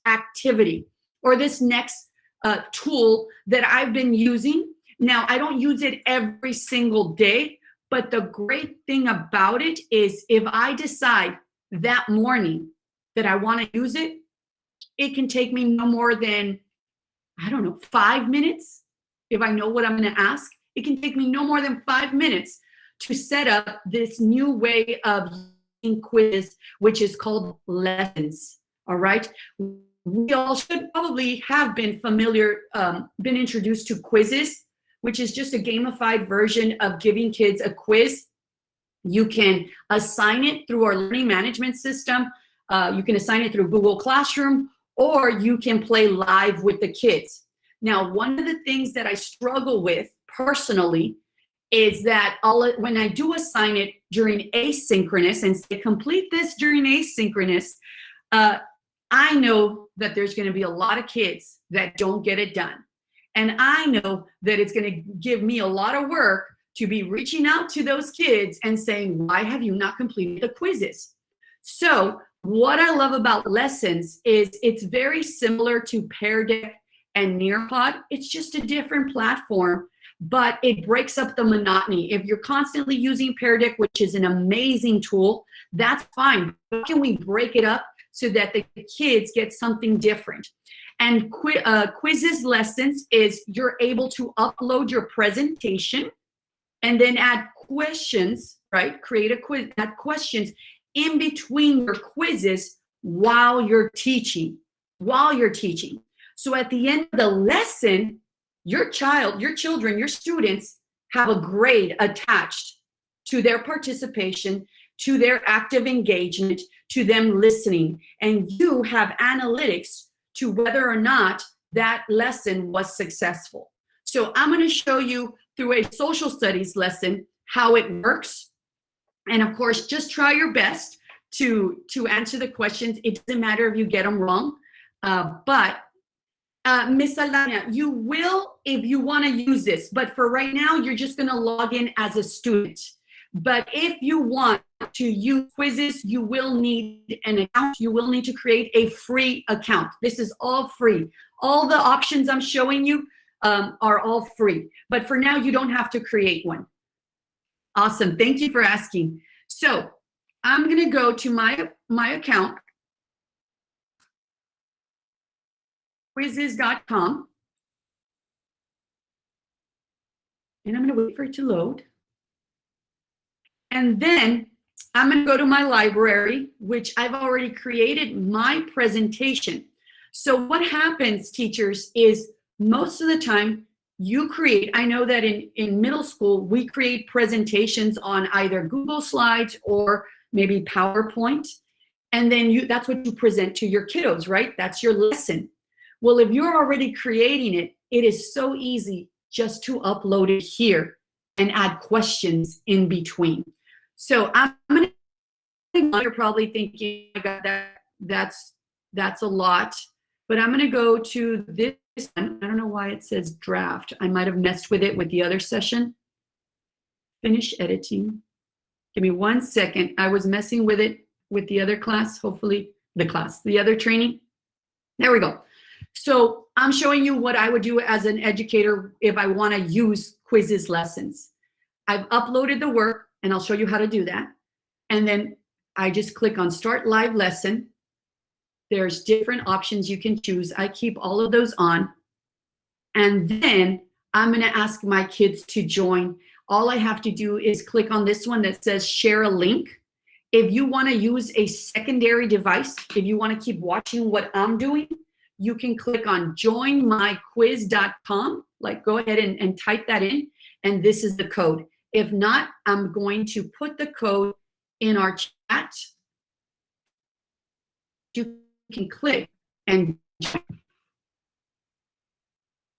activity or this next tool that I've been using. Now, I don't use it every single day, but the great thing about it is if I decide that morning that I want to use it, it can take me no more than, I don't know, 5 minutes. If I know what I'm going to ask, it can take me no more than 5 minutes to set up this new way of using Quizizz, which is called lessons. All right. We all should probably have been familiar, been introduced to Quizizz, which is just a gamified version of giving kids a quiz. You can assign it through our learning management system. You can assign it through Google Classroom, or you can play live with the kids. Now, one of the things that I struggle with personally is that when I do assign it during asynchronous and say, complete this during asynchronous, I know that there's going to be a lot of kids that don't get it done. And I know that it's going to give me a lot of work to be reaching out to those kids and saying, why have you not completed the quizzes? So what I love about lessons is it's very similar to Pear Deck and Nearpod. It's just a different platform, but it breaks up the monotony. If you're constantly using Pear Deck, which is an amazing tool, that's fine. How can we break it up so that the kids get something different? And Quizizz Lessons is you're able to upload your presentation and then add questions, right? Create a quiz, add questions in between your quizzes while you're teaching, So at the end of the lesson, your children, your students have a grade attached to their participation, to their active engagement, to them listening, and you have analytics to whether or not that lesson was successful. So I'm going to show you through a social studies lesson how it works. And of course, just try your best to answer the questions. It doesn't matter if you get them wrong. Miss Aldana, you will if you want to use this, but for right now, you're just going to log in as a student. But if you want to use Quizizz, you will need an account. You will need to create a free account. This is all free. All the options I'm showing you are all free. But for now, you don't have to create one. Awesome. Thank you for asking. So I'm going to go to my account, Quizizz.com. And I'm going to wait for it to load. And then I'm going to go to my library, which I've already created my presentation. So what happens, teachers, is most of the time you create, I know that in middle school, we create presentations on either Google Slides or maybe PowerPoint. And then that's what you present to your kiddos, right? That's your lesson. Well, if you're already creating it, it is so easy just to upload it here and add questions in between. So I'm going to, you're probably thinking, oh my God, that's a lot, but I'm going to go to this one. I don't know why it says draft. I might have messed with it with the other session. Finish editing. Give me 1 second. I was messing with it with the other class, hopefully the other training. There we go. So I'm showing you what I would do as an educator if I want to use Quizizz Lessons. I've uploaded the work, and I'll show you how to do that. And then I just click on Start Live Lesson. There's different options you can choose. I keep all of those on. And then I'm going to ask my kids to join. All I have to do is click on this one that says Share a Link. If you want to use a secondary device, if you want to keep watching what I'm doing, you can click on joinmyquiz.com. Like, go ahead and type that in, and this is the code. If not, I'm going to put the code in our chat. You can click and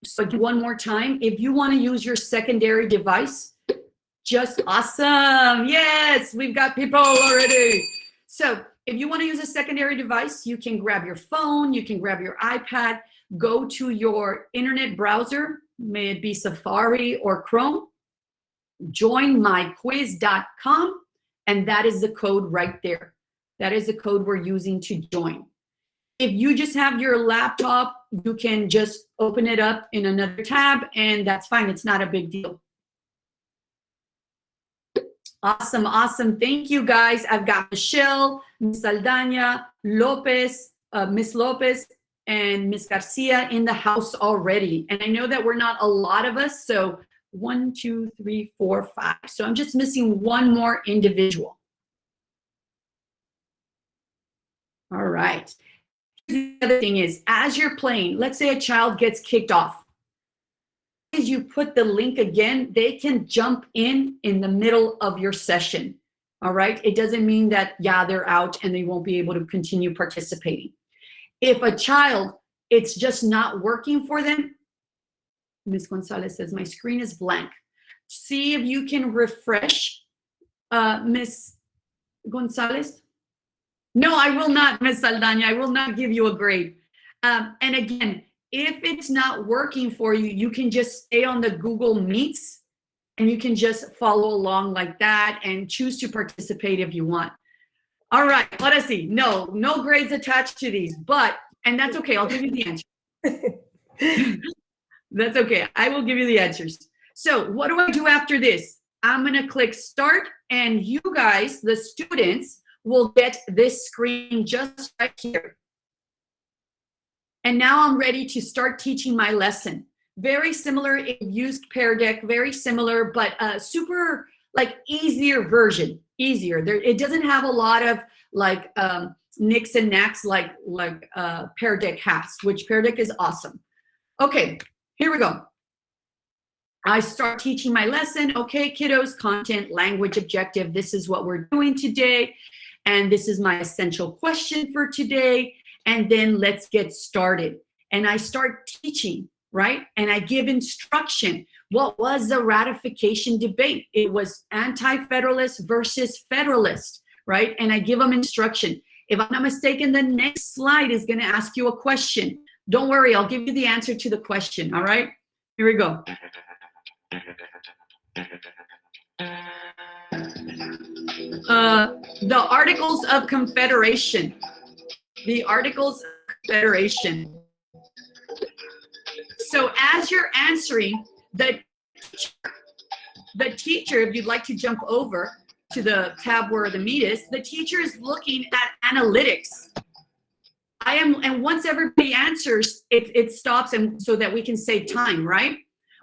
so one more time. If you want to use your secondary device, just awesome. Yes, we've got people already. So if you want to use a secondary device, you can grab your phone, you can grab your iPad, go to your internet browser, may it be Safari or Chrome, joinmyquiz.com, and that is the code right there. That is the code we're using to join. If you just have your laptop, you can just open it up in another tab, and that's fine. It's not a big deal. Awesome, awesome. Thank you, guys. I've got Michelle, Miss Aldana, Lopez, Miss Lopez, and Miss Garcia in the house already. And I know that we're not a lot of us, so 1, 2, 3, 4, 5. So I'm just missing one more individual. All right. The other thing is, as you're playing, let's say a child gets kicked off. As you put the link again, they can jump in the middle of your session. All right. It doesn't mean that, yeah, they're out and they won't be able to continue participating. If a child, it's just not working for them, Ms. Gonzalez says, my screen is blank. See if you can refresh, Ms. Gonzalez. No, I will not, Ms. Saldana. I will not give you a grade. And again, if it's not working for you, you can just stay on the Google Meets and you can just follow along like that and choose to participate if you want. All right, let us see. No grades attached to these, but, and that's okay. I'll give you the answer. That's okay. I will give you the answers. So what do I do after this? I'm going to click start, and you guys, the students, will get this screen just right here. And now I'm ready to start teaching my lesson. Very similar, it used Pear Deck, very similar, but super like easier version, easier. It doesn't have a lot of like nicks and knacks like Pear Deck has, which Pear Deck is awesome. Okay, here we go. I start teaching my lesson. Okay, kiddos, content, language, objective. This is what we're doing today. And this is my essential question for today. And then let's get started. And I start teaching, right? And I give instruction. What was the ratification debate? It was anti-federalist versus federalist, right? And I give them instruction. If I'm not mistaken, the next slide is going to ask you a question. Don't worry, I'll give you the answer to the question, all right? Here we go. The Articles of Confederation. The Articles of Confederation. So as you're answering, the teacher, if you'd like to jump over to the tab where the meet is, the teacher is looking at analytics. And once everybody answers, it stops, and so that we can save time, right?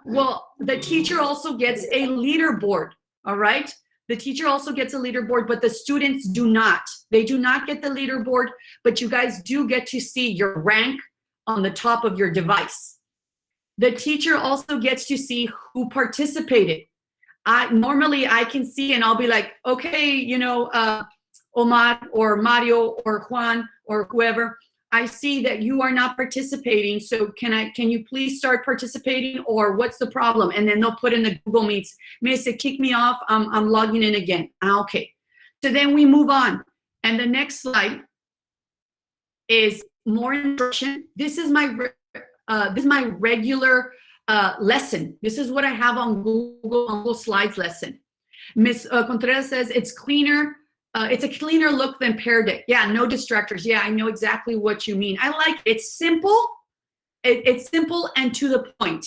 Well, the teacher also gets a leaderboard, all right? The teacher also gets a leaderboard, but the students do not. They do not get the leaderboard, but you guys do get to see your rank on the top of your device. The teacher also gets to see who participated. Normally I can see and I'll be like, okay, you know, Omar or Mario or Juan or whoever, I see that you are not participating, so can you please start participating, or what's the problem? And then they'll put in the Google Meets, may say, kick me off, I'm logging in again. Okay, so then we move on. And the next slide is more instruction. This is my regular lesson. This is what I have on Google Slides lesson. Ms. Contreras says it's cleaner. It's a cleaner look than Pear Deck. Yeah, no distractors. Yeah, I know exactly what you mean. I like it. It's simple. It's simple and to the point.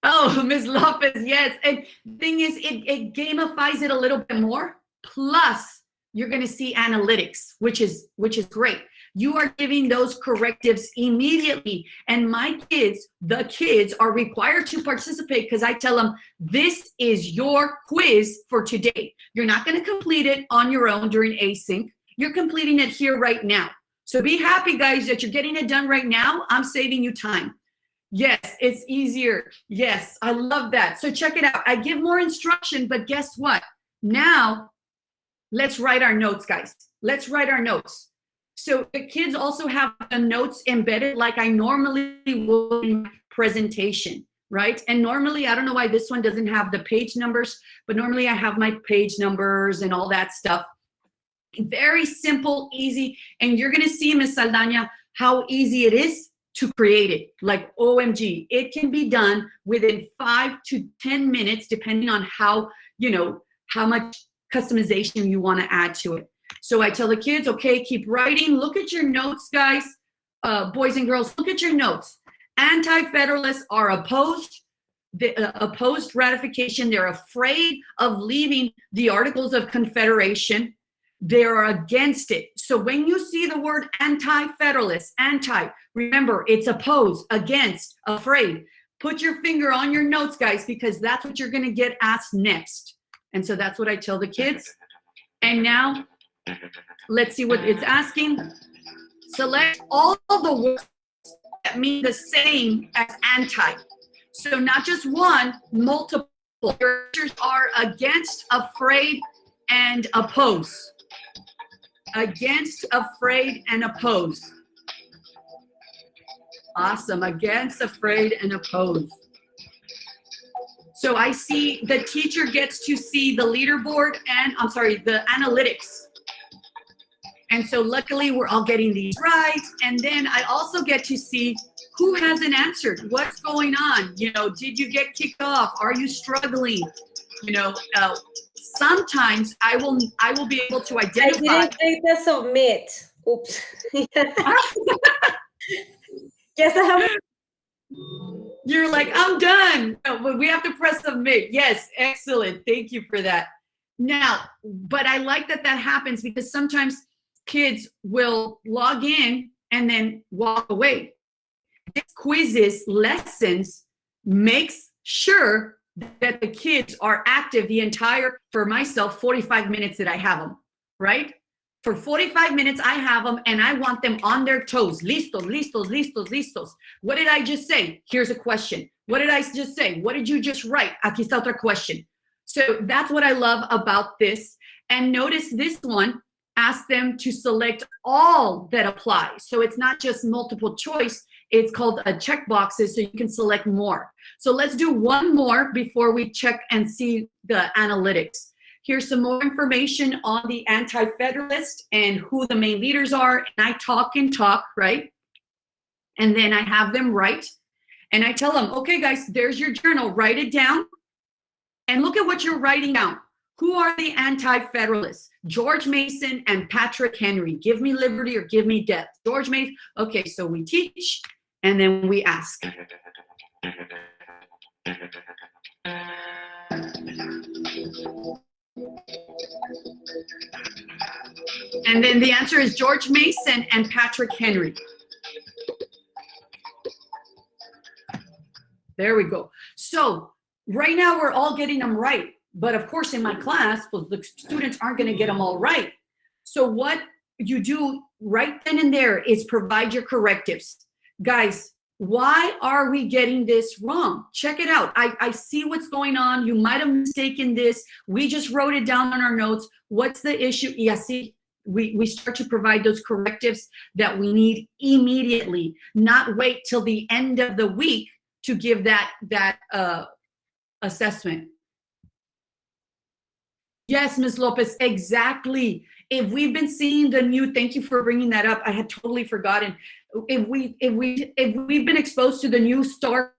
Oh, Ms. Lopez, yes. And the thing is, it gamifies it a little bit more. Plus, you're going to see analytics, which is great. You are giving those correctives immediately. And my kids, the kids, are required to participate because I tell them, this is your quiz for today. You're not going to complete it on your own during async. You're completing it here right now. So be happy, guys, that you're getting it done right now. I'm saving you time. Yes, it's easier. Yes, I love that. So check it out. I give more instruction, but guess what? Now, let's write our notes, guys. Let's write our notes. So the kids also have the notes embedded like I normally would in my presentation, right? And normally, I don't know why this one doesn't have the page numbers, but normally I have my page numbers and all that stuff. Very simple, easy. And you're going to see, Ms. Saldana, how easy it is to create it. Like, OMG, it can be done within 5 to 10 minutes, depending on how, you know, how much customization you want to add to it. So I tell the kids, okay, keep writing. Look at your notes, guys. Boys and girls, look at your notes. Anti-federalists are opposed ratification. They're afraid of leaving the Articles of Confederation. They're against it. So when you see the word anti-federalist, remember, it's opposed, against, afraid. Put your finger on your notes, guys, because that's what you're going to get asked next. And so that's what I tell the kids. And now, let's see what it's asking. Select all of the words that mean the same as anti. So not just one, multiple. Words are against, afraid, and oppose. Against, afraid, and oppose. Awesome. Against, afraid, and oppose. So I see the teacher gets to see the leaderboard and, the analytics. And so luckily we're all getting these right. And then I also get to see who hasn't answered, what's going on? You know, did you get kicked off? Are you struggling? You know, sometimes I will be able to identify. I didn't take the submit. Oops. Yes, I have. You're like, I'm done. No, but we have to press submit. Yes, excellent. Thank you for that. Now, but I like that happens because sometimes kids will log in and then walk away. This Quizizz Lessons makes sure that the kids are active the entire, for myself, 45 minutes that I have them, right? For 45 minutes, I have them and I want them on their toes. Listos, listos, listos, listos. What did I just say? Here's a question. What did I just say? What did you just write? Aquí está otra question. So that's what I love about this. And notice this one, ask them to select all that apply. So it's not just multiple choice. It's called a check boxes, so you can select more. So let's do one more before we check and see the analytics. Here's some more information on the anti-federalist and who the main leaders are. And I talk and talk, right? And then I have them write. And I tell them, okay, guys, there's your journal. Write it down. And look at what you're writing down. Who are the anti-federalists? George Mason and Patrick Henry. Give me liberty or give me death. George Mason. Okay, so we teach and then we ask. And then the answer is George Mason and Patrick Henry. There we go. So right now we're all getting them right. But of course in my class, well, the students aren't going to get them all right. So what you do right then and there is provide your correctives. Guys, why are we getting this wrong? Check it out. I see what's going on. You might have mistaken this. We just wrote it down on our notes. What's the issue? Yeah, see, we start to provide those correctives that we need immediately, not wait till the end of the week to give that assessment. Yes, Ms. Lopez, exactly. If we've been seeing the new, thank you for bringing that up. I had totally forgotten. If we've been exposed to the new STAR,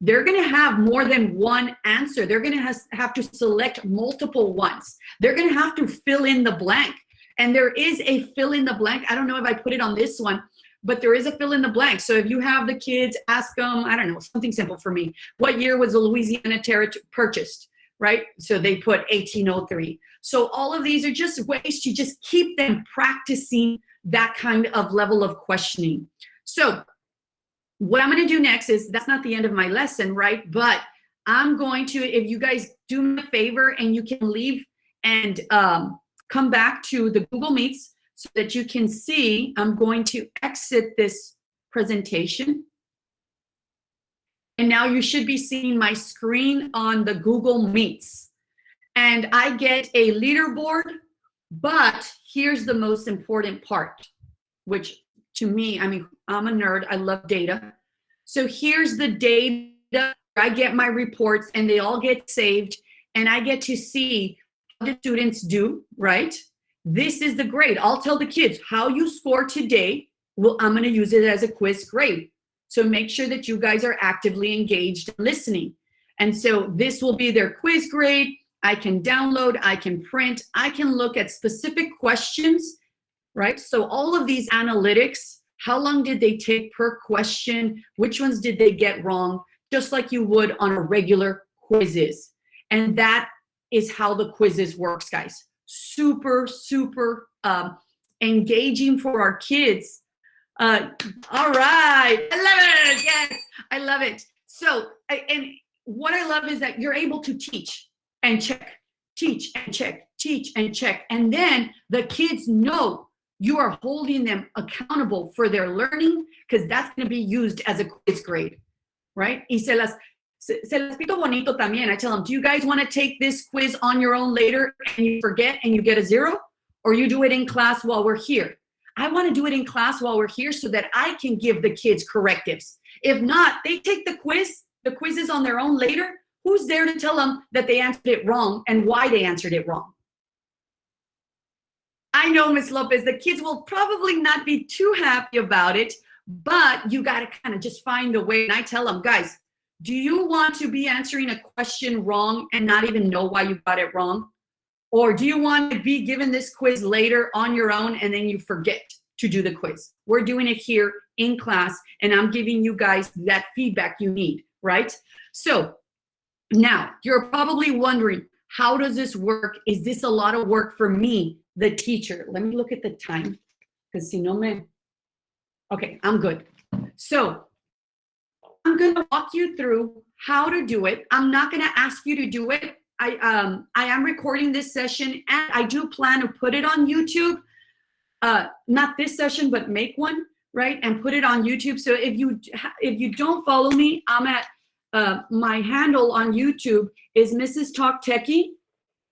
they're going to have more than one answer. They're going to have to select multiple ones. They're going to have to fill in the blank. And there is a fill in the blank. I don't know if I put it on this one, but there is a fill in the blank. So if you have the kids, ask them, I don't know, something simple for me. What year was the Louisiana Territory purchased? Right? So they put 1803. So all of these are just ways to just keep them practicing that kind of level of questioning. So what I'm going to do next is, that's not the end of my lesson, right? But I'm going to, if you guys do me a favor and you can leave and come back to the Google Meets so that you can see, I'm going to exit this presentation. And now you should be seeing my screen on the Google Meets. And I get a leaderboard, but here's the most important part, which to me, I mean, I'm a nerd, I love data. So here's the data. I get my reports and they all get saved and I get to see how the students do, right? This is the grade. I'll tell the kids how you score today. Well, I'm gonna use it as a quiz grade. So make sure that you guys are actively engaged and listening. And so this will be their quiz grade. I can download, I can print, I can look at specific questions, right? So all of these analytics, how long did they take per question? Which ones did they get wrong? Just like you would on a regular Quizizz. And that is how the Quizizz works, guys. Super, super engaging for our kids. All right, I love it. Yes, I love it. So, and what I love is that you're able to teach and check, teach and check, teach and check. And then the kids know you are holding them accountable for their learning, because that's going to be used as a quiz grade, right? Y se las pito bonito también. I tell them, do you guys want to take this quiz on your own later and you forget and you get a 0? Or you do it in class while we're here? I want to do it in class while we're here so that I can give the kids correctives. If not, they take the quizzes on their own later. Who's there to tell them that they answered it wrong and why they answered it wrong? I know, Ms. Lopez, the kids will probably not be too happy about it, but you got to kind of just find a way. And I tell them, guys, do you want to be answering a question wrong and not even know why you got it wrong? Or do you want to be given this quiz later on your own and then you forget to do the quiz? We're doing it here in class, and I'm giving you guys that feedback you need, right? So now you're probably wondering, how does this work? Is this a lot of work for me, the teacher? Let me look at the time, because si no me... Okay, I'm good. So I'm going to walk you through how to do it. I'm not going to ask you to do it. I am recording this session, and I do plan to put it on YouTube. Not this session, but make one, right? And put it on YouTube. So if you don't follow me, I'm at my handle on YouTube is Mrs. Talk Techie,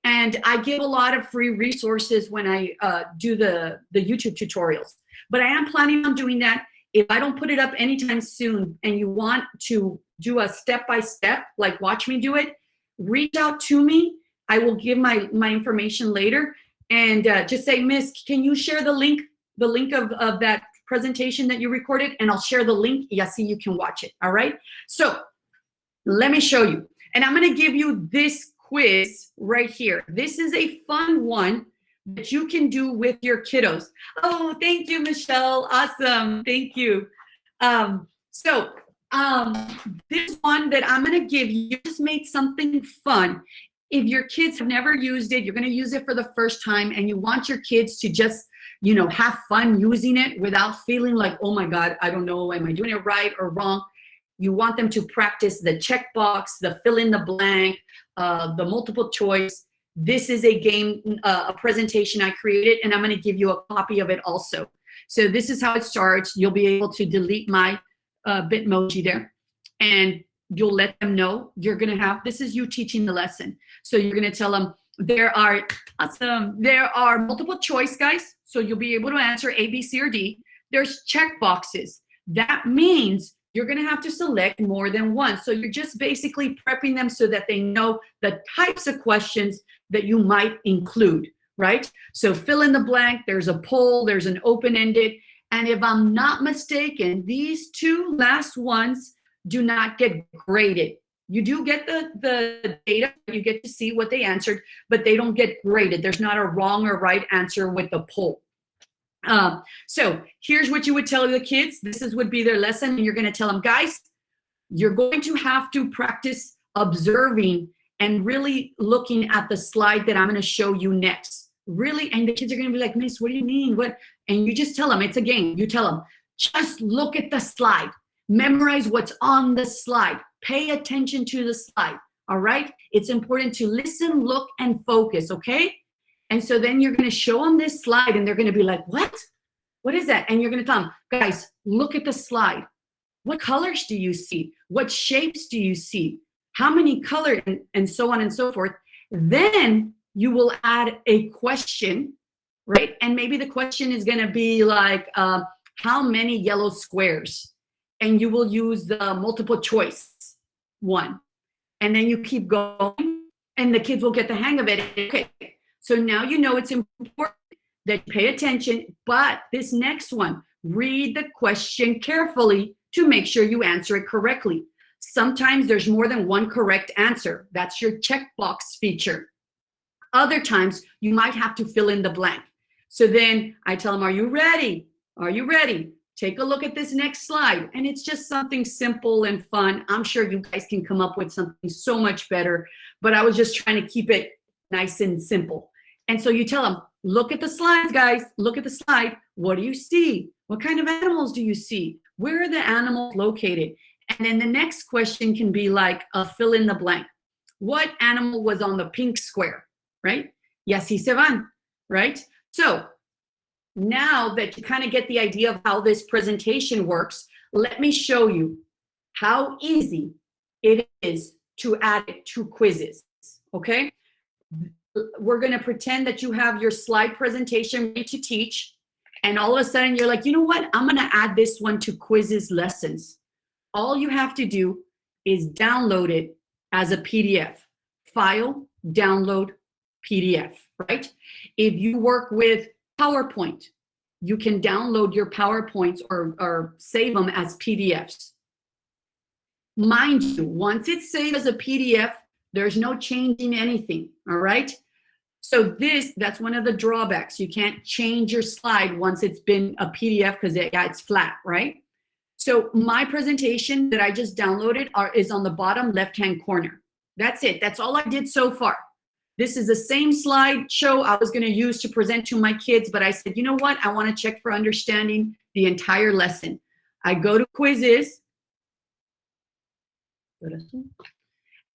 and I give a lot of free resources when I do the YouTube tutorials. But I am planning on doing that. If I don't put it up anytime soon and you want to do a step-by-step, like watch me do it, reach out to me. I will give my information later, and just say, Miss, can you share the link of that presentation that you recorded, and I'll share the link. Yeah, see, you can watch it. All right. So let me show you, and I'm going to give you this quiz right here. This is a fun one that you can do with your kiddos. Oh, thank you, Michelle. Awesome. Thank you. This one that I'm going to give you just made something fun. If your kids have never used it, you're going to use it for the first time, and you want your kids to just, have fun using it without feeling like, oh my God, I don't know, am I doing it right or wrong? You want them to practice the checkbox, the fill in the blank, the multiple choice. This is a game, a presentation I created, and I'm going to give you a copy of it also. So this is how it starts. You'll be able to delete my Bitmoji there, and you'll let them know you're going to have, this is you teaching the lesson. So you're going to tell them there are multiple choice, guys. So you'll be able to answer A, B, C, or D. There's check boxes. That means you're going to have to select more than one. So you're just basically prepping them so that they know the types of questions that you might include, right? So fill in the blank, there's a poll, there's an open-ended, and if I'm not mistaken, these two last ones do not get graded. You do get the data, you get to see what they answered, but they don't get graded. There's not a wrong or right answer with the poll. So here's what you would tell the kids. This would be their lesson, and you're going to tell them, guys, you're going to have to practice observing and really looking at the slide that I'm going to show you next. Really, and the kids are going to be like, Miss, what do you mean? What? And you just tell them, it's a game. You tell them, just look at the slide. Memorize what's on the slide. Pay attention to the slide, all right? It's important to listen, look, and focus, okay? And so then you're going to show them this slide, and they're going to be like, what? What is that? And you're going to tell them, guys, look at the slide. What colors do you see? What shapes do you see? How many colors, and so on and so forth. Then you will add a question, right? And maybe the question is going to be like, how many yellow squares? And you will use the multiple choice one. And then you keep going, and the kids will get the hang of it. Okay, so now you know it's important that you pay attention, but this next one, read the question carefully to make sure you answer it correctly. Sometimes there's more than one correct answer. That's your checkbox feature, Other times, you might have to fill in the blank. So then I tell them, are you ready? Are you ready? Take a look at this next slide. And it's just something simple and fun. I'm sure you guys can come up with something so much better, but I was just trying to keep it nice and simple. And so you tell them, look at the slides, guys. Look at the slide. What do you see? What kind of animals do you see? Where are the animals located? And then the next question can be like a fill in the blank. What animal was on the pink square, right? Y así se van, right? So now that you kind of get the idea of how this presentation works, let me show you how easy it is to add it to Quizizz, okay? We're gonna pretend that you have your slide presentation ready to teach, and all of a sudden you're like, you know what? I'm gonna add this one to Quizizz Lessons. All you have to do is download it as a PDF. File, download, PDF, right? If you work with PowerPoint, you can download your PowerPoints or save them as PDFs. Mind you, once it's saved as a PDF, there's no changing anything, all right? So that's one of the drawbacks. You can't change your slide once it's been a PDF because it's flat, right? So my presentation that I just downloaded is on the bottom left-hand corner. That's it. That's all I did so far. This is the same slideshow I was going to use to present to my kids, but I said, you know what? I want to check for understanding the entire lesson. I go to Quizizz,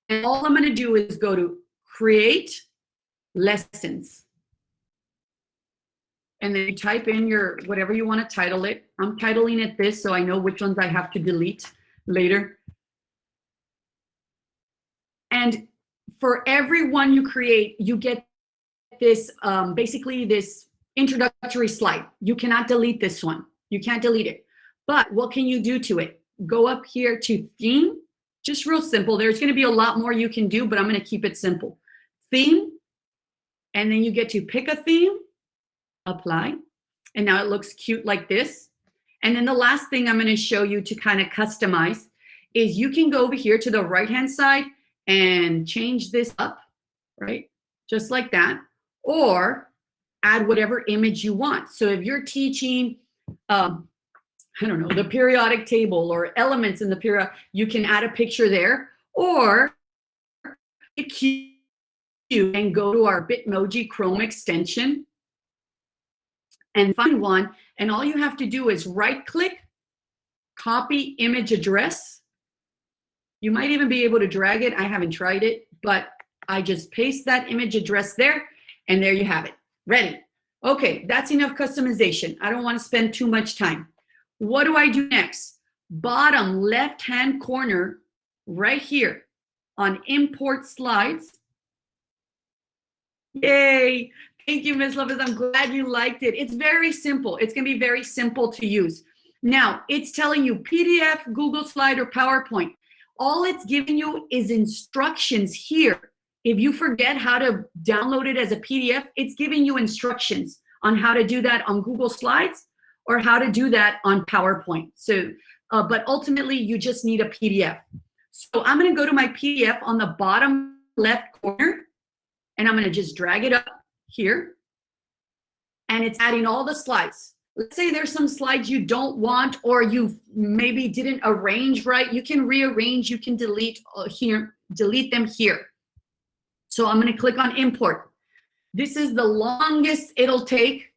and all I'm going to do is go to Create Lessons. And then you type in your whatever you want to title it. I'm titling it this so I know which ones I have to delete later. And for every one you create, you get this, basically this introductory slide. You cannot delete this one. You can't delete it. But what can you do to it? Go up here to Theme. Just real simple. There's going to be a lot more you can do, but I'm going to keep it simple. Theme. And then you get to pick a theme. Apply. And now it looks cute like this. And then the last thing I'm going to show you to kind of customize is you can go over here to the right-hand side and change this up, right? Just like that. Or add whatever image you want. So if you're teaching, I don't know, the periodic table or elements in the period, you can add a picture there. Or get cute and go to our Bitmoji Chrome extension and find one. And all you have to do is right-click, copy image address. You might even be able to drag it. I haven't tried it, but I just paste that image address there, and there you have it. Ready. Okay, that's enough customization. I don't want to spend too much time. What do I do next? Bottom left-hand corner, right here on Import Slides. Yay! Thank you, Ms. Lopez. I'm glad you liked it. It's very simple. It's going to be very simple to use. Now, it's telling you PDF, Google Slide, or PowerPoint. All it's giving you is instructions here. If you forget how to download it as a PDF, it's giving you instructions on how to do that on Google Slides or how to do that on PowerPoint. So, but ultimately, you just need a PDF. So I'm going to go to my PDF on the bottom left corner, and I'm going to just drag it up here. And it's adding all the slides. Let's say there's some slides you don't want or you maybe didn't arrange right. You can rearrange, you can delete here, delete them here. So I'm going to click on import. This is the longest it'll take.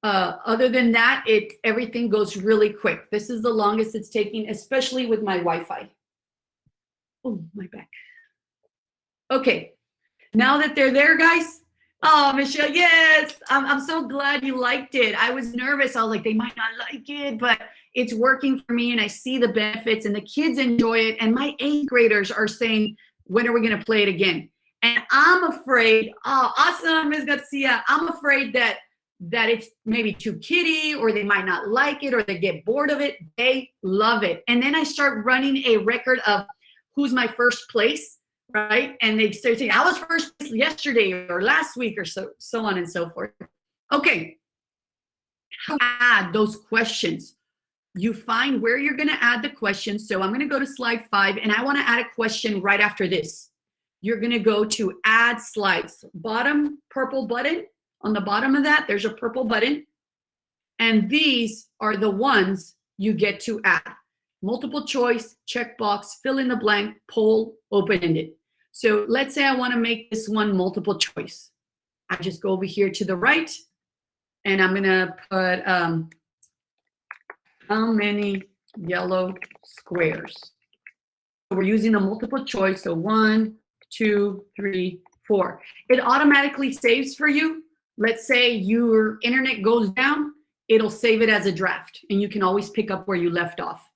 Other than that, everything goes really quick. This is the longest it's taking, especially with my Wi-Fi. Oh, my back. Okay, now that they're there, guys. Oh, Michelle, yes, I'm so glad you liked it. I was nervous. I was like, they might not like it, but it's working for me, and I see the benefits, and the kids enjoy it, and my 8th graders are saying, when are we going to play it again? And I'm afraid, oh, awesome, Ms. Garcia. I'm afraid that it's maybe too kiddie, or they might not like it, or they get bored of it. They love it. And then I start running a record of who's my first place. Right? And they start saying, I was first place yesterday or last week or so on and so forth. Okay. How to add those questions? You find where you're going to add the questions. So I'm going to go to slide 5, and I want to add a question right after this. you're gonna go to add slides. Bottom purple button, on the bottom of that, there's a purple button. And these are the ones you get to add. Multiple choice, checkbox, fill in the blank, poll, open-ended. So let's say I wanna make this one multiple choice. I just go over here to the right, and I'm gonna put how many yellow squares? So we're using the multiple choice, so 1, 2, 3, 4. It automatically saves for you. Let's say your internet goes down, it'll save it as a draft, and you can always pick up where you left off.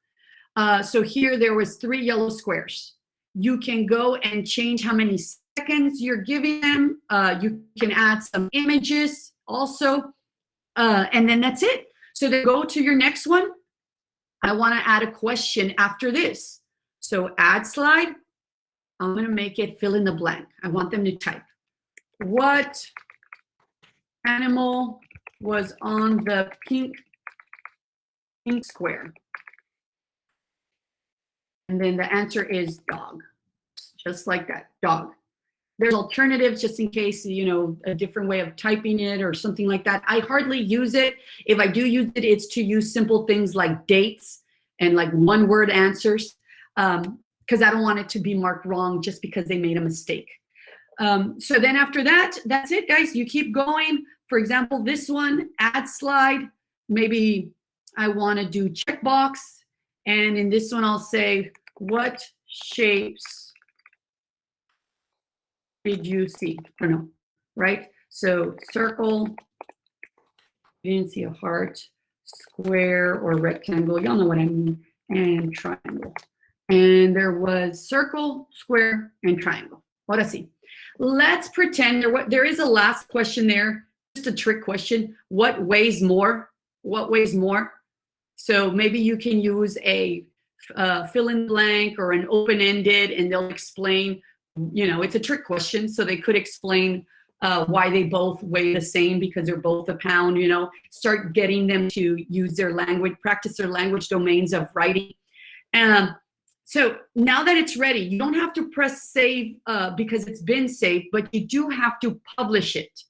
So here there was 3 yellow squares. You can go and change how many seconds you're giving them. You can add some images also, and then that's it. So to go to your next one, I want to add a question after this. So add slide, I'm going to make it fill in the blank. I want them to type. What animal was on the pink square? And then the answer is dog, just like that, dog. There's alternatives just in case, you know, a different way of typing it or something like that. I hardly use it. If I do use it, it's to use simple things like dates and like one-word answers, because I don't want it to be marked wrong just because they made a mistake. So then after that, that's it, guys. You keep going. For example, this one, add slide. Maybe I want to do checkbox. And in this one, I'll say, what shapes did you see? I don't know, right? So circle, you didn't see a heart, square or rectangle, y'all know what I mean, and triangle. And there was circle, square, and triangle. What I see. Let's pretend there is a last question there, just a trick question. What weighs more? What weighs more? So maybe you can use a fill in blank or an open-ended, and they'll explain, you know, it's a trick question, so they could explain why they both weigh the same because they're both a pound, you know. Start getting them to use their language, practice their language domains of writing. So now that it's ready, you don't have to press save because it's been saved, but you do have to publish it.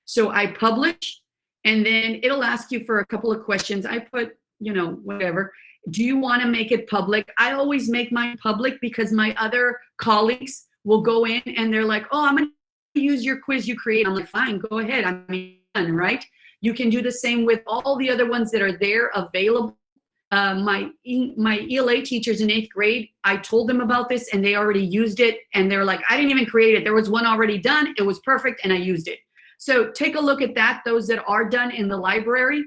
So I publish, and then it'll ask you for a couple of questions. I put, you know, whatever. Do you want to make it public? I always make mine public because my other colleagues will go in and they're like, oh, I'm going to use your quiz you create. I'm like, fine, go ahead. I mean, right? You can do the same with all the other ones that are there available. My ELA teachers in 8th grade, I told them about this and they already used it. And they're like, I didn't even create it. There was one already done. It was perfect and I used it. So take a look at that, those that are done in the library.